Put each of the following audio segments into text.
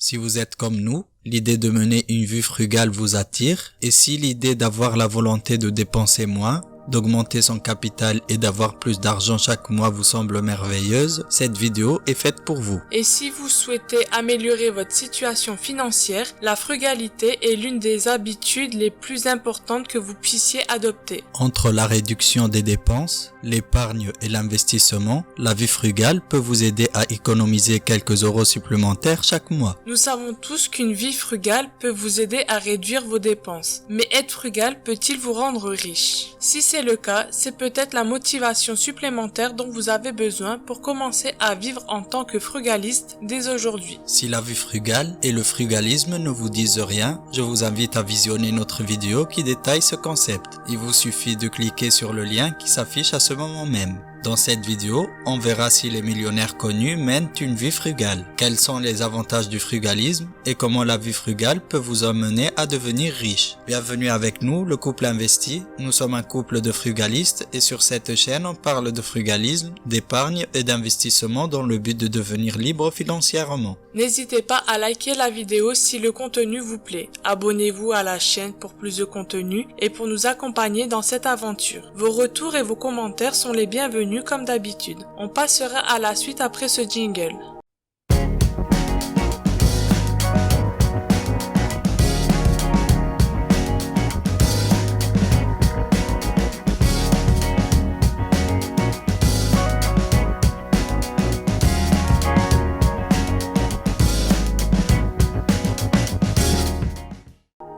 Si vous êtes comme nous, l'idée de mener une vie frugale vous attire, et si l'idée d'avoir la volonté de dépenser moins, d'augmenter son capital et d'avoir plus d'argent chaque mois vous semble merveilleuse, cette vidéo est faite pour vous. Et si vous souhaitez améliorer votre situation financière, la frugalité est l'une des habitudes les plus importantes que vous puissiez adopter. Entre la réduction des dépenses, l'épargne et l'investissement, la vie frugale peut vous aider à économiser quelques euros supplémentaires chaque mois. Nous savons tous qu'une vie frugale peut vous aider à réduire vos dépenses. Mais être frugal peut-il vous rendre riche? Si c'est le cas, c'est peut-être la motivation supplémentaire dont vous avez besoin pour commencer à vivre en tant que frugaliste dès aujourd'hui. Si la vie frugale et le frugalisme ne vous disent rien, je vous invite à visionner notre vidéo qui détaille ce concept. Il vous suffit de cliquer sur le lien qui s'affiche à ce moment même. Dans cette vidéo, on verra si les millionnaires connus mènent une vie frugale, quels sont les avantages du frugalisme et comment la vie frugale peut vous amener à devenir riche. Bienvenue avec nous, le couple investi. Nous sommes un couple de frugalistes et sur cette chaîne, on parle de frugalisme, d'épargne et d'investissement dans le but de devenir libre financièrement. N'hésitez pas à liker la vidéo si le contenu vous plaît. Abonnez-vous à la chaîne pour plus de contenu et pour nous accompagner dans cette aventure. Vos retours et vos commentaires sont les bienvenus comme d'habitude. On passera à la suite après ce jingle.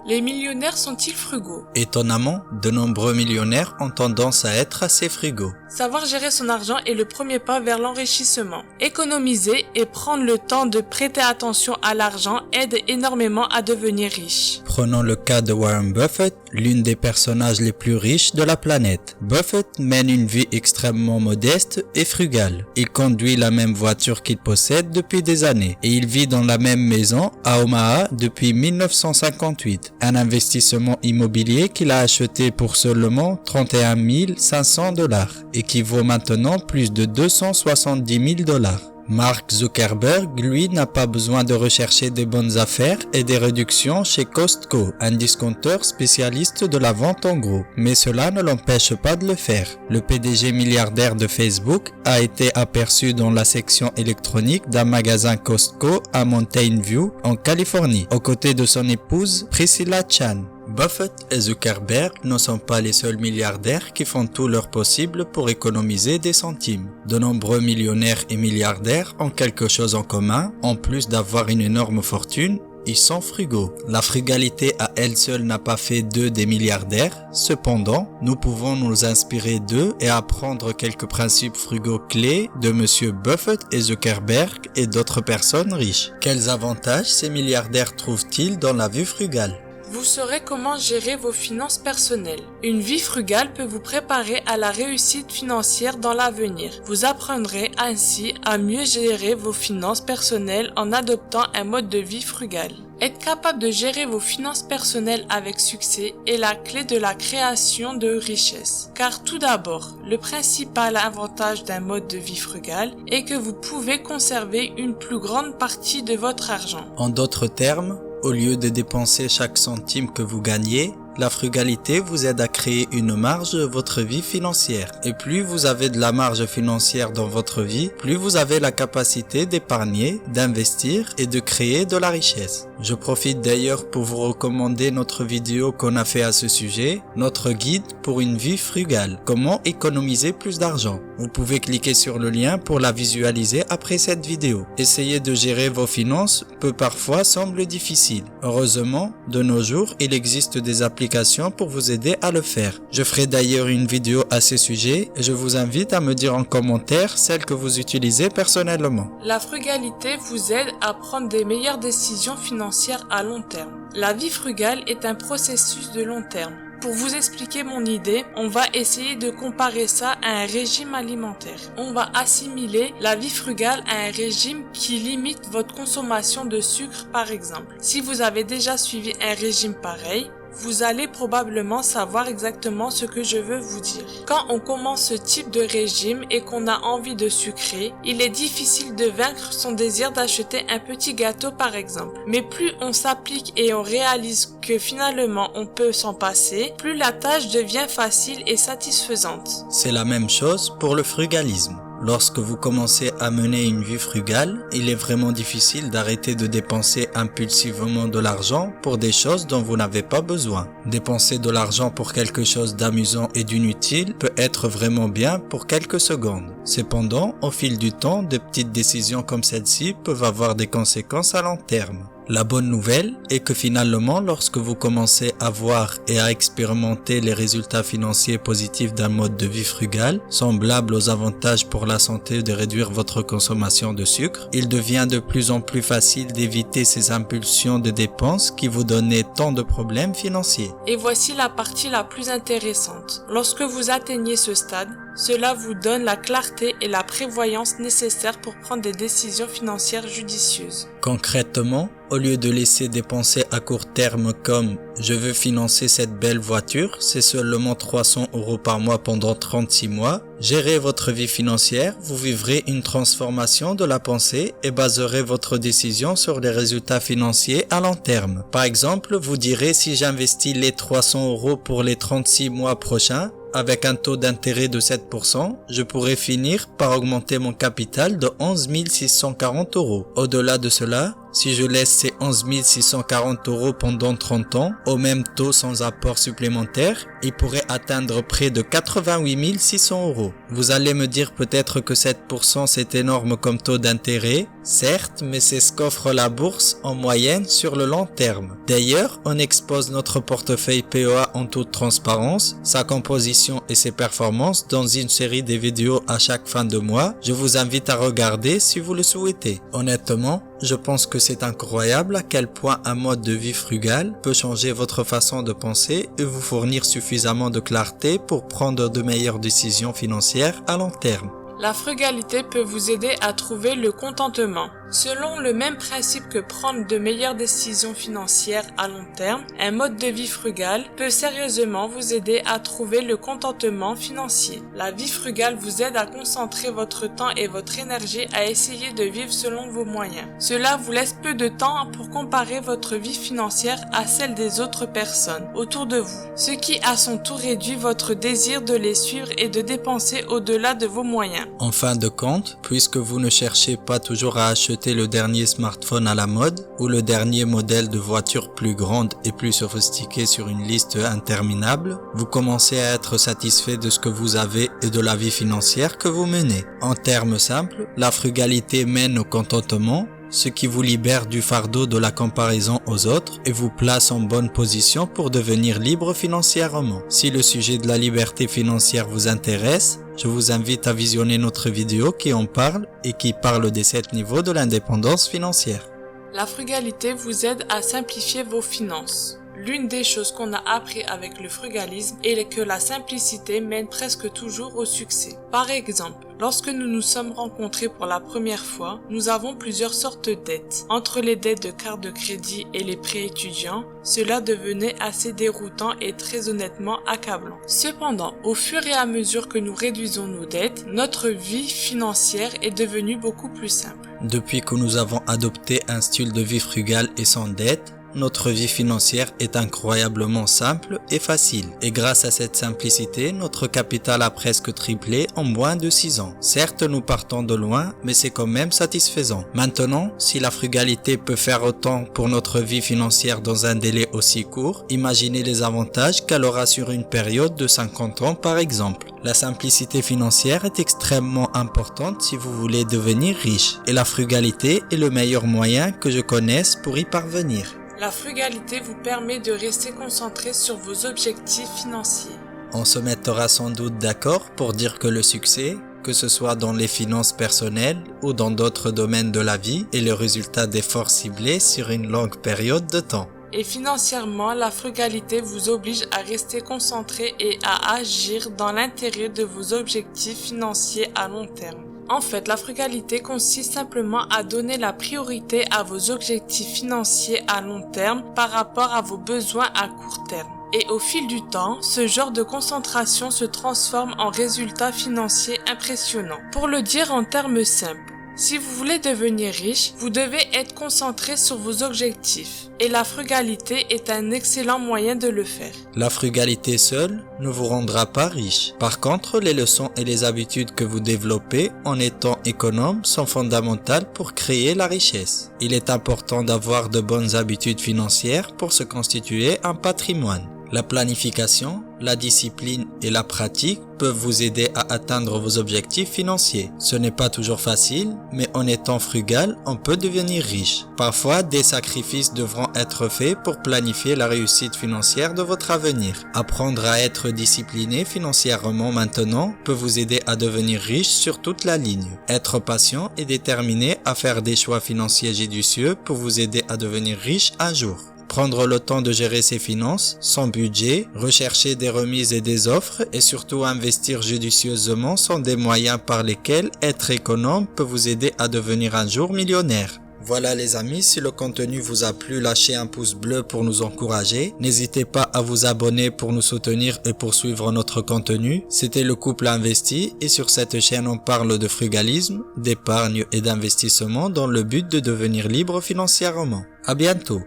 Les millionnaires sont-ils frugaux? Étonnamment, de nombreux millionnaires ont tendance à être assez frugaux. Savoir gérer son argent est le premier pas vers l'enrichissement. Économiser et prendre le temps de prêter attention à l'argent aide énormément à devenir riche. Prenons le cas de Warren Buffett, l'une des personnages les plus riches de la planète. Buffett mène une vie extrêmement modeste et frugale. Il conduit la même voiture qu'il possède depuis des années et il vit dans la même maison à Omaha depuis 1958. Un investissement immobilier qu'il a acheté pour seulement 31 500 $, et qui vaut maintenant plus de 270 000 $. Mark Zuckerberg, lui, n'a pas besoin de rechercher des bonnes affaires et des réductions chez Costco, un discounteur spécialiste de la vente en gros. Mais cela ne l'empêche pas de le faire. Le PDG milliardaire de Facebook a été aperçu dans la section électronique d'un magasin Costco à Mountain View, en Californie, aux côtés de son épouse Priscilla Chan. Buffett et Zuckerberg ne sont pas les seuls milliardaires qui font tout leur possible pour économiser des centimes. De nombreux millionnaires et milliardaires ont quelque chose en commun, en plus d'avoir une énorme fortune, ils sont frugaux. La frugalité à elle seule n'a pas fait d'eux des milliardaires. Cependant, nous pouvons nous inspirer d'eux et apprendre quelques principes frugaux clés de Monsieur Buffett et Zuckerberg et d'autres personnes riches. Quels avantages ces milliardaires trouvent-ils dans la vie frugale ? Vous saurez comment gérer vos finances personnelles. Une vie frugale peut vous préparer à la réussite financière dans l'avenir. Vous apprendrez ainsi à mieux gérer vos finances personnelles en adoptant un mode de vie frugal. Être capable de gérer vos finances personnelles avec succès est la clé de la création de richesse. Car tout d'abord, le principal avantage d'un mode de vie frugal est que vous pouvez conserver une plus grande partie de votre argent. En d'autres termes, au lieu de dépenser chaque centime que vous gagnez, la frugalité vous aide à créer une marge de votre vie financière. Et plus vous avez de la marge financière dans votre vie, plus vous avez la capacité d'épargner, d'investir et de créer de la richesse. Je profite d'ailleurs pour vous recommander notre vidéo qu'on a fait à ce sujet, notre guide pour une vie frugale. Comment économiser plus d'argent. Vous pouvez cliquer sur le lien pour la visualiser après cette vidéo. Essayer de gérer vos finances peut parfois sembler difficile. Heureusement, de nos jours, il existe des applications pour vous aider à le faire. Je ferai d'ailleurs une vidéo à ce sujet et je vous invite à me dire en commentaire celle que vous utilisez personnellement. La frugalité vous aide à prendre des meilleures décisions financières à long terme. La vie frugale est un processus de long terme. Pour vous expliquer mon idée, on va essayer de comparer ça à un régime alimentaire. On va assimiler la vie frugale à un régime qui limite votre consommation de sucre par exemple. Si vous avez déjà suivi un régime pareil, vous allez probablement savoir exactement ce que je veux vous dire. Quand on commence ce type de régime et qu'on a envie de sucrer, il est difficile de vaincre son désir d'acheter un petit gâteau par exemple. Mais plus on s'applique et on réalise que finalement on peut s'en passer, plus la tâche devient facile et satisfaisante. C'est la même chose pour le frugalisme. Lorsque vous commencez à mener une vie frugale, il est vraiment difficile d'arrêter de dépenser impulsivement de l'argent pour des choses dont vous n'avez pas besoin. Dépenser de l'argent pour quelque chose d'amusant et d'inutile peut être vraiment bien pour quelques secondes. Cependant, au fil du temps, de petites décisions comme celle-ci peuvent avoir des conséquences à long terme. La bonne nouvelle est que finalement, lorsque vous commencez à voir et à expérimenter les résultats financiers positifs d'un mode de vie frugal, semblable aux avantages pour la santé de réduire votre consommation de sucre, il devient de plus en plus facile d'éviter ces impulsions de dépenses qui vous donnaient tant de problèmes financiers. Et voici la partie la plus intéressante. Lorsque vous atteignez ce stade, cela vous donne la clarté et la prévoyance nécessaires pour prendre des décisions financières judicieuses. Concrètement, au lieu de laisser dépenser à court terme comme « je veux financer cette belle voiture, c'est seulement 300 € par mois pendant 36 mois », gérez votre vie financière, vous vivrez une transformation de la pensée et baserez votre décision sur les résultats financiers à long terme. Par exemple, vous direz si j'investis les 300 € pour les 36 mois prochains, avec un taux d'intérêt de 7%, je pourrais finir par augmenter mon capital de 11 640 €. Au-delà de cela, si je laisse ces 11 640 € pendant 30 ans, au même taux sans apport supplémentaire, il pourrait atteindre près de 88 600 €. Vous allez me dire peut-être que 7% c'est énorme comme taux d'intérêt. Certes, mais c'est ce qu'offre la bourse en moyenne sur le long terme. D'ailleurs, on expose notre portefeuille PEA en toute transparence, sa composition et ses performances dans une série de vidéos à chaque fin de mois. Je vous invite à regarder si vous le souhaitez. Honnêtement, je pense que c'est incroyable à quel point un mode de vie frugal peut changer votre façon de penser et vous fournir suffisamment de clarté pour prendre de meilleures décisions financières à long terme. La frugalité peut vous aider à trouver le contentement. Selon le même principe que prendre de meilleures décisions financières à long terme, un mode de vie frugal peut sérieusement vous aider à trouver le contentement financier. La vie frugale vous aide à concentrer votre temps et votre énergie à essayer de vivre selon vos moyens. Cela vous laisse peu de temps pour comparer votre vie financière à celle des autres personnes autour de vous, ce qui à son tour réduit votre désir de les suivre et de dépenser au-delà de vos moyens. En fin de compte, puisque vous ne cherchez pas toujours à acheter le dernier smartphone à la mode ou le dernier modèle de voiture plus grande et plus sophistiquée sur une liste interminable, vous commencez à être satisfait de ce que vous avez et de la vie financière que vous menez. En termes simples, la frugalité mène au contentement, ce qui vous libère du fardeau de la comparaison aux autres et vous place en bonne position pour devenir libre financièrement. Si le sujet de la liberté financière vous intéresse, je vous invite à visionner notre vidéo qui en parle et qui parle des 7 niveaux de l'indépendance financière. La frugalité vous aide à simplifier vos finances. L'une des choses qu'on a appris avec le frugalisme est que la simplicité mène presque toujours au succès. Par exemple, lorsque nous nous sommes rencontrés pour la première fois, nous avons plusieurs sortes de dettes. Entre les dettes de carte de crédit et les prêts étudiants, cela devenait assez déroutant et très honnêtement accablant. Cependant, au fur et à mesure que nous réduisons nos dettes, notre vie financière est devenue beaucoup plus simple. Depuis que nous avons adopté un style de vie frugal et sans dette, notre vie financière est incroyablement simple et facile. Et grâce à cette simplicité, notre capital a presque triplé en moins de 6 ans. Certes, nous partons de loin, mais c'est quand même satisfaisant. Maintenant, si la frugalité peut faire autant pour notre vie financière dans un délai aussi court, imaginez les avantages qu'elle aura sur une période de 50 ans par exemple. La simplicité financière est extrêmement importante si vous voulez devenir riche. Et la frugalité est le meilleur moyen que je connaisse pour y parvenir. La frugalité vous permet de rester concentré sur vos objectifs financiers. On se mettra sans doute d'accord pour dire que le succès, que ce soit dans les finances personnelles ou dans d'autres domaines de la vie, est le résultat d'efforts ciblés sur une longue période de temps. Et financièrement, la frugalité vous oblige à rester concentré et à agir dans l'intérêt de vos objectifs financiers à long terme. En fait, la frugalité consiste simplement à donner la priorité à vos objectifs financiers à long terme par rapport à vos besoins à court terme. Et au fil du temps, ce genre de concentration se transforme en résultats financiers impressionnants. Pour le dire en termes simples, si vous voulez devenir riche, vous devez être concentré sur vos objectifs. Et la frugalité est un excellent moyen de le faire. La frugalité seule ne vous rendra pas riche. Par contre, les leçons et les habitudes que vous développez en étant économe sont fondamentales pour créer la richesse. Il est important d'avoir de bonnes habitudes financières pour se constituer un patrimoine. La planification, la discipline et la pratique peuvent vous aider à atteindre vos objectifs financiers. Ce n'est pas toujours facile, mais en étant frugal, on peut devenir riche. Parfois, des sacrifices devront être faits pour planifier la réussite financière de votre avenir. Apprendre à être discipliné financièrement maintenant peut vous aider à devenir riche sur toute la ligne. Être patient et déterminé à faire des choix financiers judicieux peut vous aider à devenir riche un jour. Prendre le temps de gérer ses finances, son budget, rechercher des remises et des offres et surtout investir judicieusement sont des moyens par lesquels être économe peut vous aider à devenir un jour millionnaire. Voilà les amis, si le contenu vous a plu, lâchez un pouce bleu pour nous encourager. N'hésitez pas à vous abonner pour nous soutenir et poursuivre notre contenu. C'était le couple investi et sur cette chaîne on parle de frugalisme, d'épargne et d'investissement dans le but de devenir libre financièrement. À bientôt.